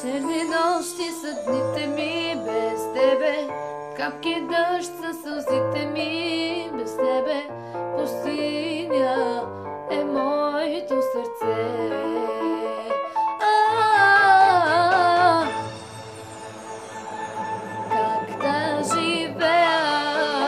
Черни нощи са дните ми без тебе, капки дъжд са сълзите ми без тебе. Пустиня е моето сърце. Как да живея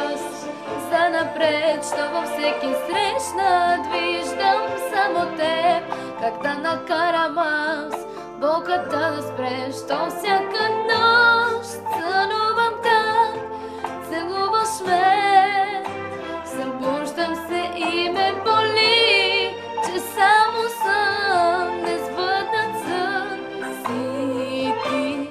аз занапред, що във всеки срещнат виждам само теб. Как да накарам аз болката да спре, що всяка нощ сънувам как целуваш ме. Събуждам се и ме боли, че само сън, несбъднат сън си ти.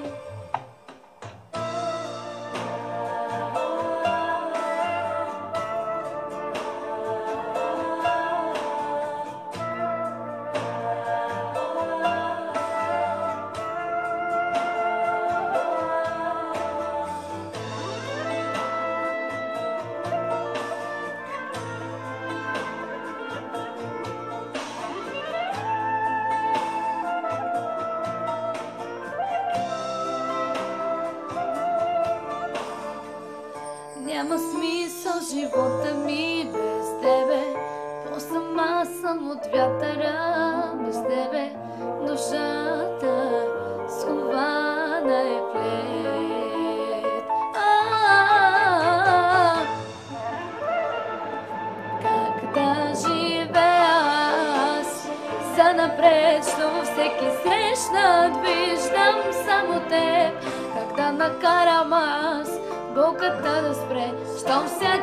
Няма смисъл живота ми без тебе, по-сама съм от вятъра без тебе. Душата скована е в лед. Как да живея аз занапред, що във всеки срещнат виждам само теб. Как да накарам аз болката да спре, щом всяка